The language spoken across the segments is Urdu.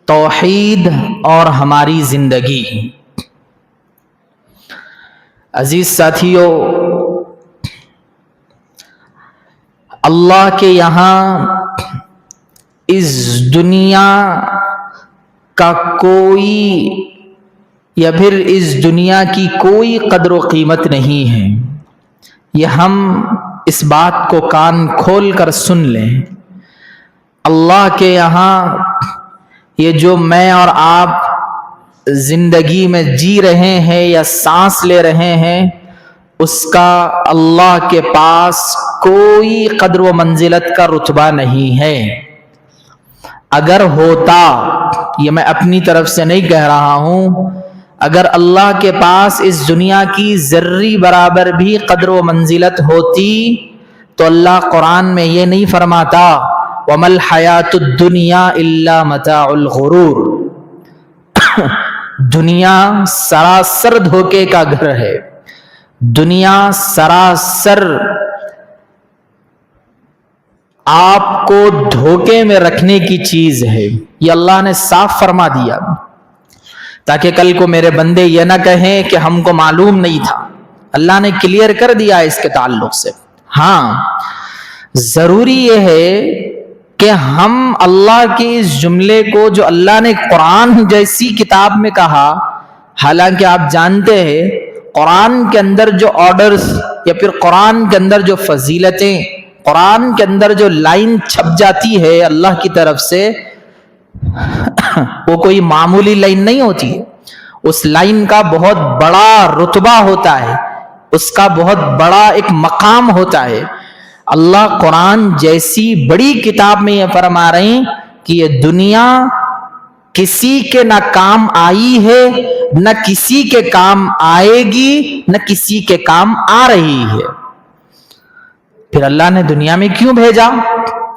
توحید اور ہماری زندگی۔ عزیز ساتھیو، اللہ کے یہاں اس دنیا کا کوئی یا پھر اس دنیا کی کوئی قدر و قیمت نہیں ہے۔ یہ ہم اس بات کو کان کھول کر سن لیں۔ اللہ کے یہاں یہ جو میں اور آپ زندگی میں جی رہے ہیں یا سانس لے رہے ہیں، اس کا اللہ کے پاس کوئی قدر و منزلت کا رتبہ نہیں ہے۔ اگر ہوتا، یہ میں اپنی طرف سے نہیں کہہ رہا ہوں، اگر اللہ کے پاس اس دنیا کی ذرے برابر بھی قدر و منزلت ہوتی تو اللہ قرآن میں یہ نہیں فرماتا وَمَا الْحَيَاةُ الدُّنْيَا إِلَّا مَتَاعُ الْغُرُورِ۔ دنیا سراسر دھوکے کا گھر ہے، دنیا سراسر آپ کو دھوکے میں رکھنے کی چیز ہے۔ یہ اللہ نے صاف فرما دیا تاکہ کل کو میرے بندے یہ نہ کہیں کہ ہم کو معلوم نہیں تھا۔ اللہ نے کلیئر کر دیا اس کے تعلق سے۔ ہاں، ضروری یہ ہے کہ ہم اللہ کے اس جملے کو جو اللہ نے قرآن جیسی کتاب میں کہا، حالانکہ آپ جانتے ہیں قرآن کے اندر جو آرڈرز یا پھر قرآن کے اندر جو فضیلتیں، قرآن کے اندر جو لائن چھپ جاتی ہے اللہ کی طرف سے، وہ کوئی معمولی لائن نہیں ہوتی ہے۔ اس لائن کا بہت بڑا رتبہ ہوتا ہے، اس کا بہت بڑا ایک مقام ہوتا ہے۔ اللہ قرآن جیسی بڑی کتاب میں یہ فرما رہے ہیں کہ یہ دنیا کسی کے نہ کام آئی ہے، نہ کسی کے کام آئے گی، نہ کسی کے کام آ رہی ہے۔ پھر اللہ نے دنیا میں کیوں بھیجا،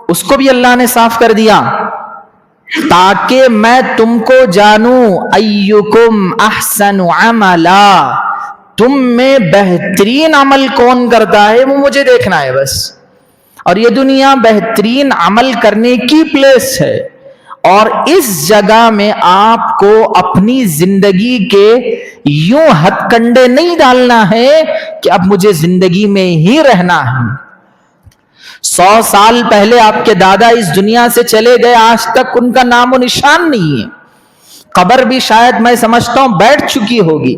اس کو بھی اللہ نے صاف کر دیا، تاکہ میں تم کو جانوں ایکم احسن عملا، تم میں بہترین عمل کون کرتا ہے وہ مجھے دیکھنا ہے بس۔ اور یہ دنیا بہترین عمل کرنے کی پلیس ہے، اور اس جگہ میں آپ کو اپنی زندگی کے یوں ہتھ کنڈے نہیں ڈالنا ہے کہ اب مجھے زندگی میں ہی رہنا ہے۔ 100 سال پہلے آپ کے دادا اس دنیا سے چلے گئے، آج تک ان کا نام و نشان نہیں ہے۔ قبر بھی شاید میں سمجھتا ہوں بیٹھ چکی ہوگی،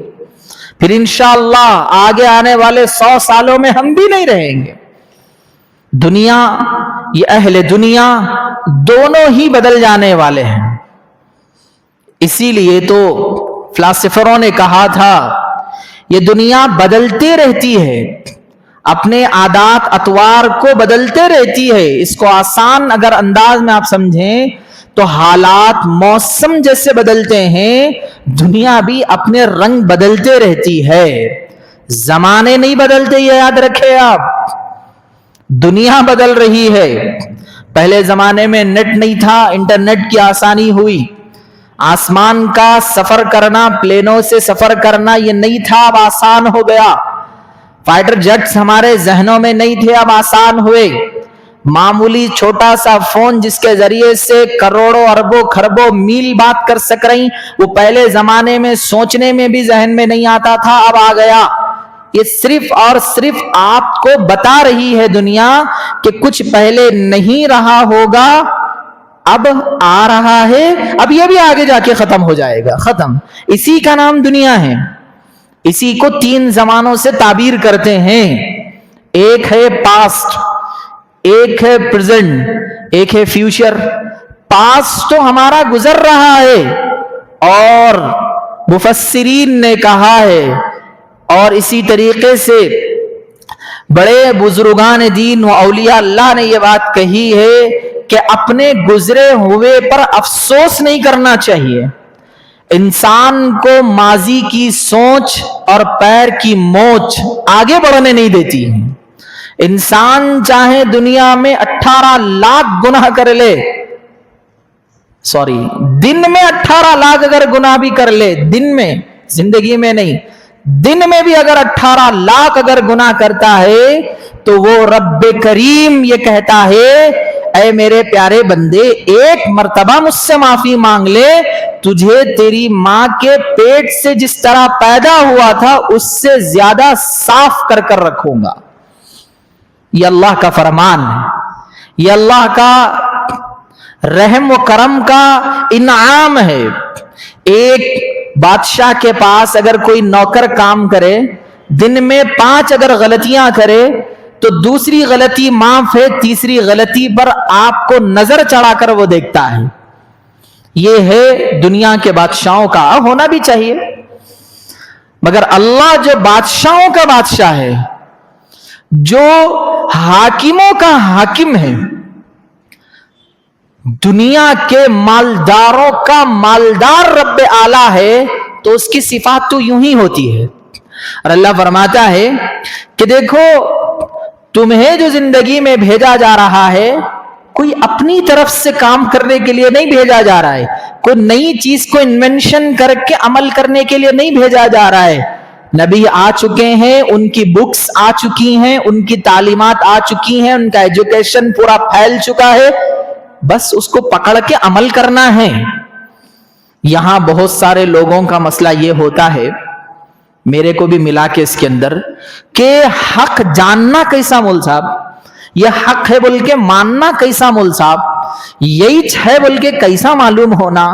پھر انشاءاللہ آگے آنے والے 100 سالوں میں ہم بھی نہیں رہیں گے۔ دنیا، یہ اہل دنیا دونوں ہی بدل جانے والے ہیں۔ اسی لیے تو فلاسفروں نے کہا تھا یہ دنیا بدلتے رہتی ہے، اپنے عادات اطوار کو بدلتے رہتی ہے۔ اس کو آسان اگر انداز میں آپ سمجھیں تو حالات موسم جیسے بدلتے ہیں، دنیا بھی اپنے رنگ بدلتے رہتی ہے، زمانے نہیں بدلتے، یہ یاد رکھے آپ۔ دنیا بدل رہی ہے۔ پہلے زمانے میں نیٹ نہیں تھا، انٹرنیٹ کی آسانی ہوئی، آسمان کا سفر کرنا، پلینوں سے سفر کرنا یہ نہیں تھا، اب آسان ہو گیا۔ فائٹر جیٹس ہمارے ذہنوں میں نہیں تھے، اب آسان ہوئے۔ معمولی چھوٹا سا فون جس کے ذریعے سے کروڑوں اربوں خربوں میل بات کر سک رہی، وہ پہلے زمانے میں سوچنے میں بھی ذہن میں نہیں آتا تھا، اب آ گیا۔ یہ صرف اور صرف آپ کو بتا رہی ہے دنیا کہ کچھ پہلے نہیں رہا ہوگا، اب آ رہا ہے، اب یہ بھی آگے جا کے ختم ہو جائے گا، ختم۔ اسی کا نام دنیا ہے۔ اسی کو 3 زمانوں سے تعبیر کرتے ہیں، ایک ہے پاسٹ، ایک ہے پریزنٹ، ایک ہے فیوچر۔ پاسٹ تو ہمارا گزر رہا ہے، اور مفسرین نے کہا ہے، اور اسی طریقے سے بڑے بزرگان دین و اولیاء اللہ نے یہ بات کہی ہے کہ اپنے گزرے ہوئے پر افسوس نہیں کرنا چاہیے۔ انسان کو ماضی کی سوچ اور پیر کی موچ آگے بڑھنے نہیں دیتی ہے۔ انسان چاہے دنیا میں 18 لاکھ گناہ کر لے، دن میں 18 لاکھ اگر گناہ بھی کر لے، دن میں، زندگی میں نہیں، دن میں بھی اگر 18 لاکھ اگر گناہ کرتا ہے تو وہ رب کریم یہ کہتا ہے اے میرے پیارے بندے ایک مرتبہ مجھ سے معافی مانگ لے, تجھے تیری ماں کے پیٹ سے جس طرح پیدا ہوا تھا اس سے زیادہ صاف کر کر رکھوں گا. یہ اللہ کا فرمان ہے, یہ اللہ کا رحم و کرم کا انعام ہے. ایک بادشاہ کے پاس اگر کوئی نوکر کام کرے, دن میں 5 اگر غلطیاں کرے تو دوسری غلطی معاف ہے, تیسری غلطی پر آپ کو نظر چڑھا کر وہ دیکھتا ہے. یہ ہے دنیا کے بادشاہوں کا, ہونا بھی چاہیے. مگر اللہ جو بادشاہوں کا بادشاہ ہے, جو حاکموں کا حاکم ہے, دنیا کے مالداروں کا مالدار رب اعلیٰ ہے, تو اس کی صفات تو یوں ہی ہوتی ہے. اور اللہ فرماتا ہے کہ دیکھو تمہیں جو زندگی میں بھیجا جا رہا ہے, کوئی اپنی طرف سے کام کرنے کے لیے نہیں بھیجا جا رہا ہے, کوئی نئی چیز کو انوینشن کر کے عمل کرنے کے لیے نہیں بھیجا جا رہا ہے. نبی آ چکے ہیں, ان کی بکس آ چکی ہیں, ان کی تعلیمات آ چکی ہیں, ان کا ایجوکیشن پورا پھیل چکا ہے, بس اس کو پکڑ کے عمل کرنا ہے. یہاں بہت سارے لوگوں کا مسئلہ یہ ہوتا ہے, میرے کو بھی ملا کے اس کے اندر, کہ حق جاننا کیسا مول صاحب, یہ حق ہے بول کے ماننا کیسا مول صاحب, یہی ہے بول کے کیسا معلوم ہونا.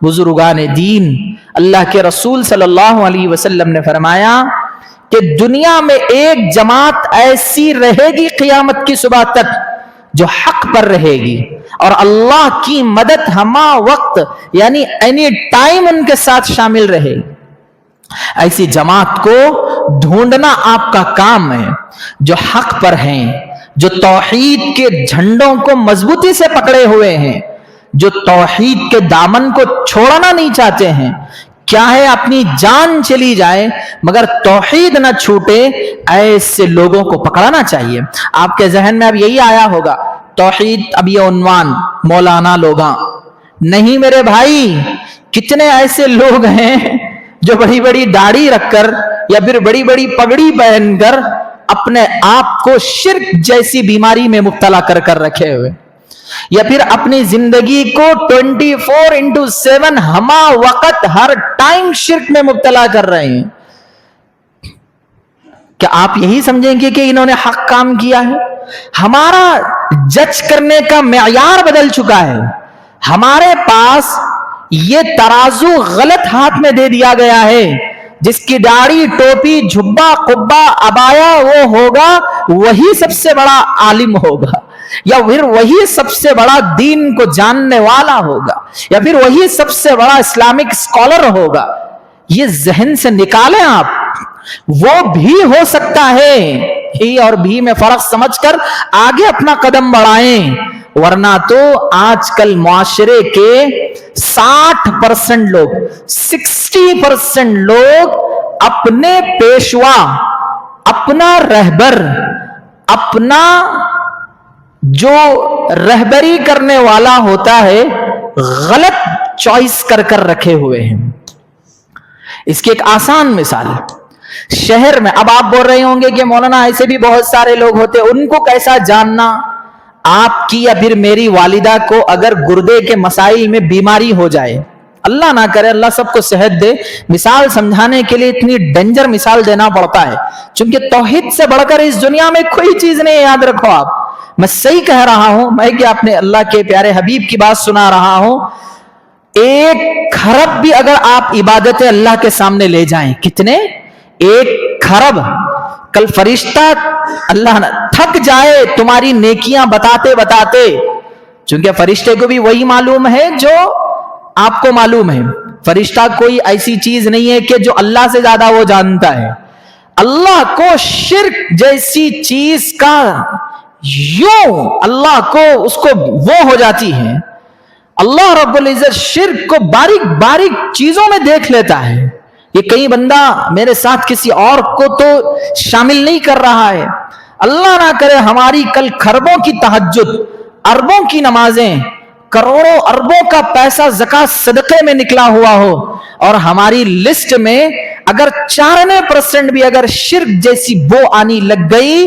بزرگان دین اللہ کے رسول صلی اللہ علیہ وسلم نے فرمایا کہ دنیا میں ایک جماعت ایسی رہے گی قیامت کی صبح تک جو حق پر رہے گی, اور اللہ کی مدد ہما وقت یعنی اینی ٹائم ان کے ساتھ شامل رہے گی. ایسی جماعت کو ڈھونڈنا آپ کا کام ہے, جو حق پر ہیں, جو توحید کے جھنڈوں کو مضبوطی سے پکڑے ہوئے ہیں, جو توحید کے دامن کو چھوڑنا نہیں چاہتے ہیں. کیا ہے اپنی جان چلی جائے مگر توحید نہ چھوٹے, ایسے لوگوں کو پکڑنا چاہیے. آپ کے ذہن میں اب یہی آیا ہوگا توحید, اب یہ عنوان مولانا لوگاں نہیں میرے بھائی. کتنے ایسے لوگ ہیں جو بڑی بڑی داڑھی رکھ کر یا پھر بڑی بڑی پگڑی پہن کر اپنے آپ کو شرک جیسی بیماری میں مبتلا کر کر رکھے ہوئے, یا پھر اپنی زندگی کو 24/7 ہما وقت ہر ٹائم شرک میں مبتلا کر رہے ہیں. کیا آپ یہی سمجھیں گے کہ انہوں نے حق کام کیا ہے؟ ہمارا جج کرنے کا معیار بدل چکا ہے. ہمارے پاس یہ ترازو غلط ہاتھ میں دے دیا گیا ہے. جس کی داڑھی, ٹوپی, جھبا, قبا, عبایا وہ ہوگا, وہی سب سے بڑا عالم ہوگا, یا پھر وہی سب سے بڑا دین کو جاننے والا ہوگا, یا پھر وہی سب سے بڑا اسلامک اسکالر ہوگا. یہ ذہن سے نکالیں آپ. وہ بھی ہو سکتا ہے, ہی اور بھی میں فرق سمجھ کر آگے اپنا قدم بڑھائیں, ورنہ تو آج کل معاشرے کے 60% لوگ, 60% لوگ اپنے پیشوا, اپنا رہبر, اپنا جو رہبری کرنے والا ہوتا ہے غلط چوائس کر کر رکھے ہوئے ہیں. اس کی ایک آسان مثال ہے. شہر میں اب آپ بول رہے ہوں گے کہ مولانا ایسے بھی بہت سارے لوگ ہوتے, ان کو کیسا جاننا؟ آپ کی یا پھر میری والدہ کو اگر گردے کے مسائل میں بیماری ہو جائے, اللہ نہ کرے, اللہ سب کو صحت دے, مثال سمجھانے کے لیے اتنی ڈینجر مثال دینا پڑتا ہے, چونکہ توحید سے بڑھ کر اس دنیا میں کوئی چیز نہیں. یاد رکھو آپ, میں صحیح کہہ رہا ہوں, میں کہ اپنے اللہ کے پیارے حبیب کی بات سنا رہا ہوں. 1 کھرب بھی اگر آپ عبادت اللہ کے سامنے لے جائیں, کتنے؟ 1 کھرب. کل فرشتہ اللہ نہ تھک جائے تمہاری نیکیاں بتاتے بتاتے, چونکہ فرشتے کو بھی وہی معلوم ہے جو آپ کو معلوم ہے. فرشتہ کوئی ایسی چیز نہیں ہے کہ جو اللہ سے زیادہ وہ جانتا ہے. اللہ کو شرک جیسی چیز کا یوں اللہ کو اس کو وہ ہو جاتی ہے. اللہ رب العزت شرک کو باریک باریک چیزوں میں دیکھ لیتا ہے. یہ کئی بندہ میرے ساتھ کسی اور کو تو شامل نہیں کر رہا ہے. اللہ نہ کرے ہماری کل کھربوں کی تہجد, اربوں کی نمازیں, کروڑوں اربوں کا پیسہ زکات صدقے میں نکلا ہوا ہو, اور ہماری لسٹ میں اگر 4% بھی اگر شرک جیسی بو آنی لگ گئی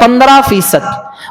15%।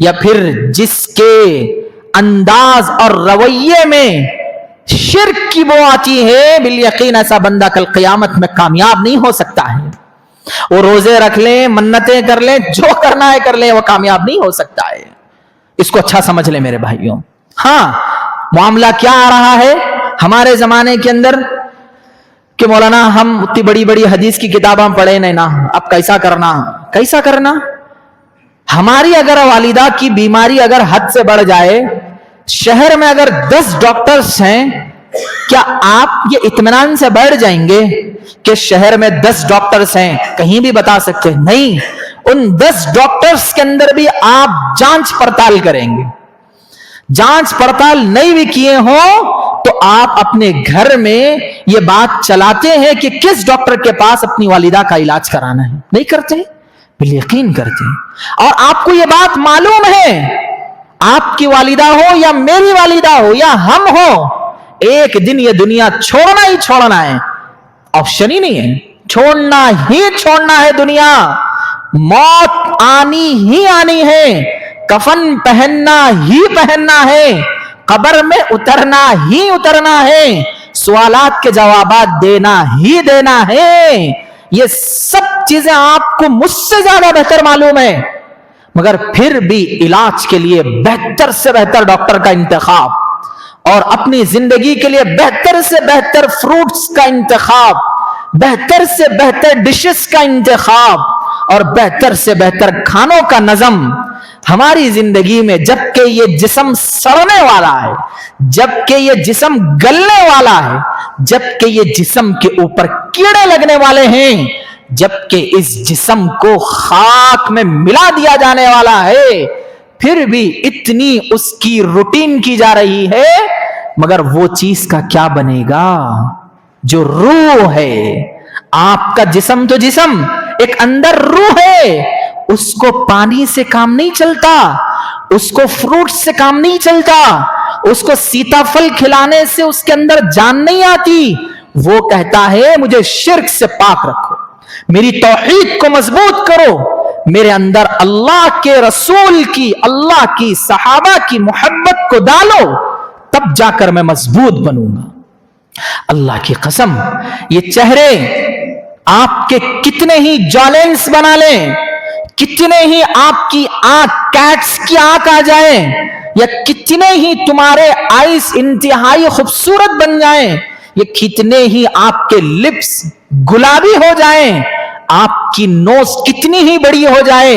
یا پھر جس کے انداز اور رویے میں شرک کی بو آتی ہے، بالیقین ایسا بندہ کل قیامت میں کامیاب نہیں ہو سکتا ہے. وہ روزے رکھ لیں، منتیں کر لیں، جو کرنا ہے کر لیں، وہ کامیاب نہیں ہو سکتا ہے. اس کو اچھا سمجھ لیں میرے بھائیوں. ہاں، معاملہ کیا آ رہا ہے ہمارے زمانے کے اندر کہ مولانا ہم اتنی بڑی بڑی حدیث کی کتابیں پڑھے نہیں نا، اب کیسا کرنا. ہماری اگر والدہ کی بیماری اگر حد سے بڑھ جائے، شہر میں اگر 10 ڈاکٹرز ہیں، کیا آپ یہ اطمینان سے بیٹھ جائیں گے کہ شہر میں 10 ڈاکٹرز ہیں کہیں بھی بتا سکتے ہیں؟ نہیں، ان 10 ڈاکٹرز کے اندر بھی آپ جانچ پڑتال کریں گے. جانچ پڑتال نہیں بھی کیے ہوں تو آپ اپنے گھر میں یہ بات چلاتے ہیں کہ کس ڈاکٹر کے پاس اپنی والدہ کا علاج کرانا ہے. نہیں کرتے؟ بالیقین کرتے ہیں. اور آپ کو یہ بات معلوم ہے، آپ کی والدہ ہو یا میری والدہ ہو یا ہم ہو، ایک دن یہ دنیا چھوڑنا ہے. آپشن ہی نہیں ہے، چھوڑنا ہے دنیا. موت آنی ہے، کفن پہننا ہے، قبر میں اترنا ہے، سوالات کے جوابات دینا ہے. یہ سب چیزیں آپ کو مجھ سے زیادہ بہتر معلوم ہے، مگر پھر بھی علاج کے لیے بہتر سے بہتر ڈاکٹر کا انتخاب، اور اپنی زندگی کے لیے بہتر سے بہتر فروٹس کا انتخاب، بہتر سے بہتر ڈشز کا انتخاب، اور بہتر سے بہتر کھانوں کا نظم ہماری زندگی میں. جبکہ یہ جسم سڑنے والا ہے، جبکہ یہ جسم گلنے والا ہے، جبکہ یہ جسم کے اوپر کیڑے لگنے والے ہیں، جبکہ اس جسم کو خاک میں ملا دیا جانے والا ہے، پھر بھی اتنی اس کی روٹین کی جا رہی ہے. مگر وہ چیز کا کیا بنے گا جو روح ہے؟ آپ کا جسم تو جسم، ایک اندر روح ہے، اس کو پانی سے کام نہیں چلتا، اس کو فروٹ سے کام نہیں چلتا، اس کو سیتا پھل کھلانے سے اس کے اندر جان نہیں آتی. وہ کہتا ہے مجھے شرک سے پاک رکھو، میری توحید کو مضبوط کرو، میرے اندر اللہ کے رسول کی، اللہ کی، صحابہ کی محبت کو ڈالو، تب جا کر میں مضبوط بنوں گا. اللہ کی قسم، یہ چہرے آپ کے کتنے ہی جالینس بنا لیں، کتنے ہی آپ کی آنکھ کیٹس کی آنکھ آ جائیں، یا کتنے ہی تمہارے آئیز انتہائی خوبصورت بن جائیں، یا کتنے ہی آپ کے لپس گلابی ہو جائیں، آپ کی نوز کتنی ہی بڑی ہو جائے،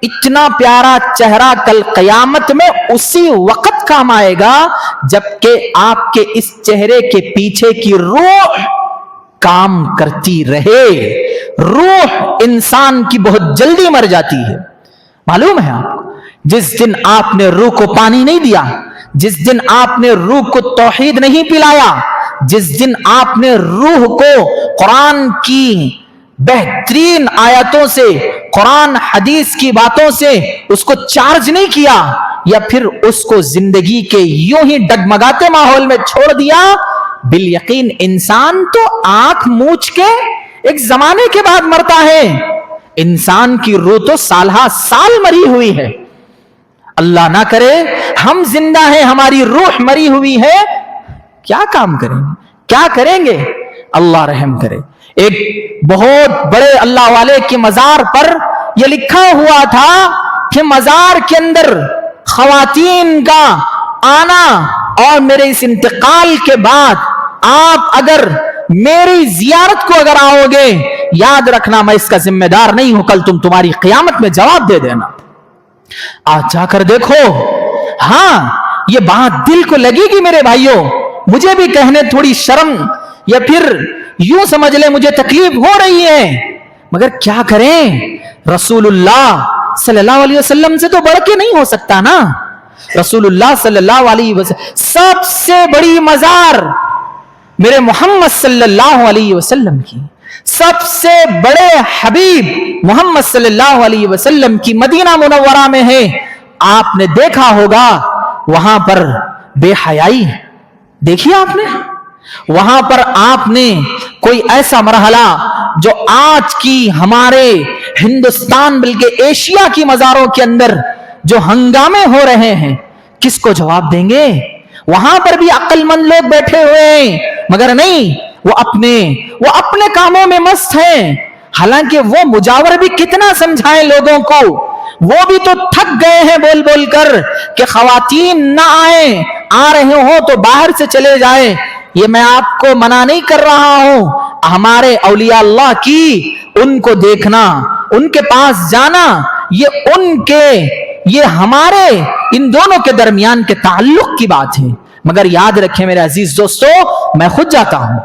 اتنا پیارا چہرہ کل قیامت میں اسی وقت کام آئے گا جبکہ آپ کے اس چہرے کے پیچھے کی روح کام کرتی رہے. روح انسان کی بہت جلدی مر جاتی ہے، معلوم ہے آپ کو. جس دن آپ نے روح کو پانی نہیں دیا، جس دن آپ نے روح کو توحید نہیں پلایا، جس دن آپ نے روح کو قرآن کی بہترین آیتوں سے، قرآن حدیث کی باتوں سے اس کو چارج نہیں کیا، یا پھر اس کو زندگی کے یوں ہی ڈگمگاتے ماحول میں چھوڑ دیا، بالیقین انسان تو آنکھ موچ کے ایک زمانے کے بعد مرتا ہے. انسان کی روح تو سالہ سال مری ہوئی ہے. اللہ نہ کرے ہم زندہ ہیں، ہماری روح مری ہوئی ہے، کیا کام کریں گے، کیا کریں گے؟ اللہ رحم کرے. ایک بہت بڑے اللہ والے کی مزار پر یہ لکھا ہوا تھا کہ مزار کے اندر خواتین کا آنا، اور میرے اس انتقال کے بعد آپ اگر میری زیارت کو اگر آؤ گے، یاد رکھنا میں اس کا ذمہ دار نہیں ہوں، کل تمہاری قیامت میں جواب دے دینا. آج جا کر دیکھو. ہاں، یہ بات دل کو لگے گی میرے بھائیوں، مجھے بھی کہنے تھوڑی شرم یا پھر یوں سمجھ لیں مجھے تکلیف ہو رہی ہے، مگر کیا کریں؟ رسول اللہ صلی اللہ علیہ وسلم سے تو بڑھ کے نہیں ہو سکتا نا. رسول اللہ صلی اللہ علیہ وسلم سب سے بڑی مزار میرے محمد صلی اللہ علیہ وسلم کی، سب سے بڑے حبیب محمد صلی اللہ علیہ وسلم کی مدینہ منورہ میں ہے. آپ نے دیکھا ہوگا وہاں پر بے حیائی دیکھی آپ نے، وہاں پر آپ نے کوئی ایسا مرحلہ جو آج کی ہمارے ہندوستان بلکہ ایشیا کی مزاروں کے اندر جو ہنگامے ہو رہے ہیں کس کو جواب دیں گے؟ وہاں پر بھی عقل مند لوگ بیٹھے ہوئے ہیں، مگر نہیں، وہ اپنے کاموں میں مست ہیں۔ حالانکہ وہ مجاور بھی کتنا سمجھائیں لوگوں کو، وہ بھی تو تھک گئے ہیں بول بول کر کہ خواتین نہ آئیں، آ رہے ہوں تو باہر سے چلے جائیں۔ یہ میں آپ کو منع نہیں کر رہا ہوں، ہمارے اولیاء اللہ کی ان کو دیکھنا، ان کے پاس جانا، یہ ہمارے ان دونوں کے درمیان کے تعلق کی بات ہے۔ مگر یاد رکھیں میرے عزیز دوستو، میں خود جاتا ہوں،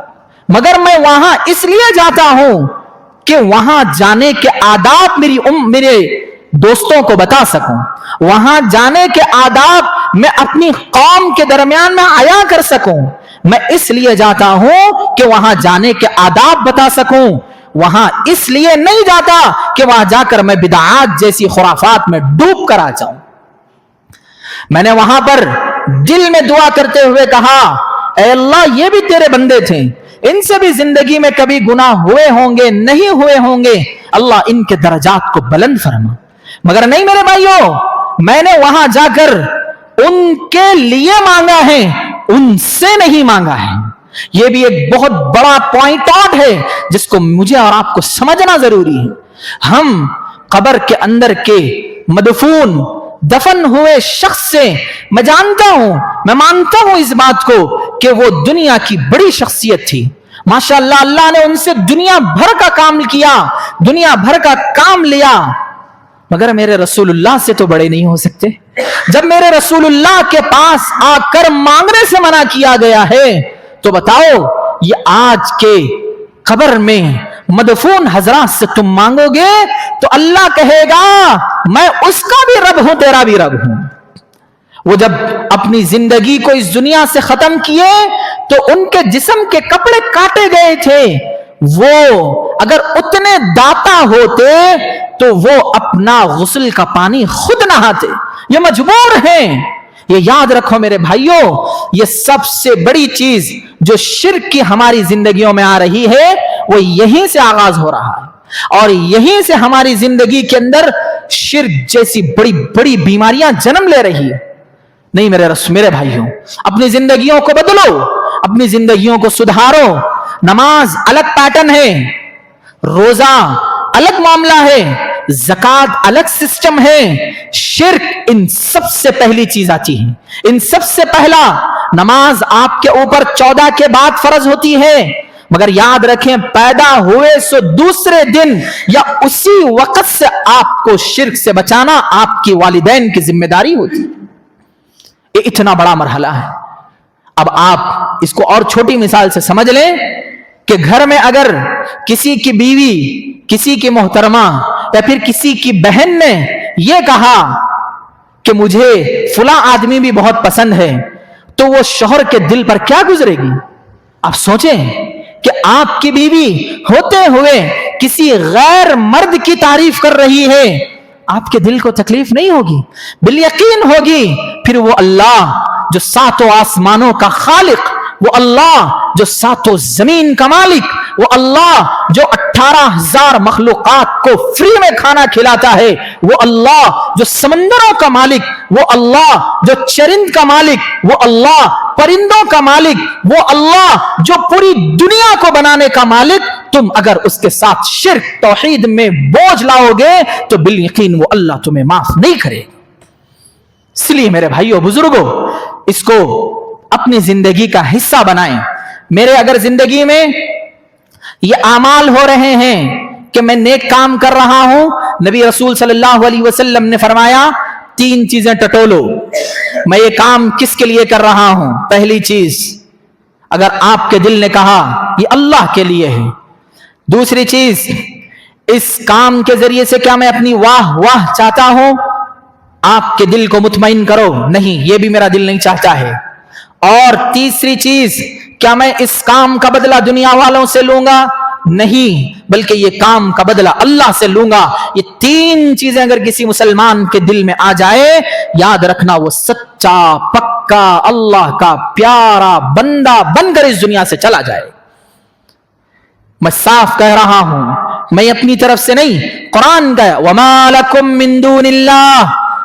مگر میں وہاں اس لیے جاتا ہوں کہ وہاں جانے کے آداب میرے دوستوں کو بتا سکوں، وہاں جانے کے آداب میں اپنی قوم کے درمیان میں عیا کر سکوں۔ میں اس لیے جاتا ہوں کہ وہاں جانے کے آداب بتا سکوں، وہاں اس لیے نہیں جاتا کہ وہاں جا کر میں بدعات جیسی خرافات میں ڈوب کر آ جاؤں۔ میں نے وہاں پر دل میں دعا کرتے ہوئے کہا، اے اللہ یہ بھی تیرے بندے تھے، ان سے بھی زندگی میں کبھی گناہ ہوئے ہوں گے، نہیں ہوئے ہوں گے، اللہ ان کے درجات کو بلند فرما۔ مگر نہیں میرے بھائیوں، میں نے وہاں جا کر ان کے لیے مانگا ہے، ان سے نہیں مانگا ہے۔ یہ بھی ایک بہت بڑا پوائنٹ آؤٹ ہے جس کو مجھے اور آپ کو سمجھنا ضروری ہے۔ ہم قبر کے اندر کے مدفون دفن ہوئے شخص سے، میں جانتا ہوں، میں مانتا ہوں اس بات کو کہ وہ دنیا کی بڑی شخصیت تھی، ماشاءاللہ اللہ نے ان سے دنیا بھر کا کام کیا، دنیا بھر کا کام لیا، مگر میرے رسول اللہ سے تو بڑے نہیں ہو سکتے۔ جب میرے رسول اللہ کے پاس آ کر مانگنے سے منع کیا گیا ہے تو بتاؤ یہ آج کے قبر میں مدفون حضرات سے تم مانگو گے تو اللہ کہے گا میں اس کا بھی رب ہوں، تیرا بھی رب ہوں۔ وہ جب اپنی زندگی کو اس دنیا سے ختم کیے تو ان کے جسم کے کپڑے کاٹے گئے تھے، وہ اگر اتنے داتا ہوتے تو وہ اپنا غسل کا پانی خود نہاتے، یہ مجبور ہیں۔ یہ یاد رکھو میرے بھائیوں، یہ سب سے بڑی چیز جو شرک کی ہماری زندگیوں میں آ رہی ہے وہ یہیں سے آغاز ہو رہا ہے، اور یہیں سے ہماری زندگی کے اندر شرک جیسی بڑی بڑی بیماریاں جنم لے رہی ہے۔ نہیں میرے بھائیوں، اپنی زندگیوں کو بدلو، اپنی زندگیوں کو سدھارو۔ نماز الگ پیٹرن ہے، روزہ الگ معاملہ ہے، زکات الگ سسٹم ہے، شرک ان سب سے پہلی چیز آتی ہے۔ ان سب سے پہلا نماز آپ کے اوپر 14 کے بعد فرض ہوتی ہے، مگر یاد رکھیں پیدا ہوئے سو دوسرے دن یا اسی وقت سے آپ کو شرک سے بچانا آپ کی والدین کی ذمہ داری ہوتی ہے۔ یہ اتنا بڑا مرحلہ ہے۔ اب آپ اس کو اور چھوٹی مثال سے سمجھ لیں کہ گھر میں اگر کسی کی بیوی، کسی کی محترمہ یا پھر کسی کی بہن نے یہ کہا کہ مجھے فلاں آدمی بھی بہت پسند ہے، تو وہ شوہر کے دل پر کیا گزرے گی؟ آپ سوچیں کہ آپ کی بیوی ہوتے ہوئے کسی غیر مرد کی تعریف کر رہی ہے، آپ کے دل کو تکلیف نہیں ہوگی؟ بالیقین ہوگی۔ پھر وہ اللہ جو ساتوں آسمانوں کا خالق، وہ اللہ جو ساتوں زمین کا مالک، وہ اللہ جو 18,000 مخلوقات کو فری میں کھانا کھلاتا ہے، وہ اللہ جو سمندروں کا مالک، وہ اللہ جو چرند کا مالک، وہ اللہ پرندوں کا مالک، وہ اللہ جو پوری دنیا کو بنانے کا مالک، تم اگر اس کے ساتھ شرک توحید میں بوجھ لاؤ گے تو بالیقین وہ اللہ تمہیں معاف نہیں کرے۔ اس لیے میرے بھائیوں بزرگوں، اس کو اپنی زندگی کا حصہ بنائیں۔ میرے اگر زندگی میں یہ اعمال ہو رہے ہیں کہ میں نیک کام کر رہا ہوں، نبی رسول صلی اللہ علیہ وسلم نے فرمایا 3 چیزیں ٹٹولو۔ میں یہ کام کس کے لیے کر رہا ہوں؟ پہلی چیز، اگر آپ کے دل نے کہا یہ اللہ کے لیے ہے۔ دوسری چیز، اس کام کے ذریعے سے کیا میں اپنی واہ واہ چاہتا ہوں؟ آپ کے دل کو مطمئن کرو، نہیں، یہ بھی میرا دل نہیں چاہتا ہے۔ اور تیسری چیز، کیا میں اس کام کا بدلہ دنیا والوں سے لوں گا؟ نہیں، بلکہ یہ کام کا بدلہ اللہ سے لوں گا۔ یہ 3 چیزیں اگر کسی مسلمان کے دل میں آ جائے، یاد رکھنا وہ سچا پکا اللہ کا پیارا بندہ بن کر اس دنیا سے چلا جائے۔ میں صاف کہہ رہا ہوں، میں اپنی طرف سے نہیں، قرآن کا وَمَا لَكُم مِّن دُونِ اللَّهِ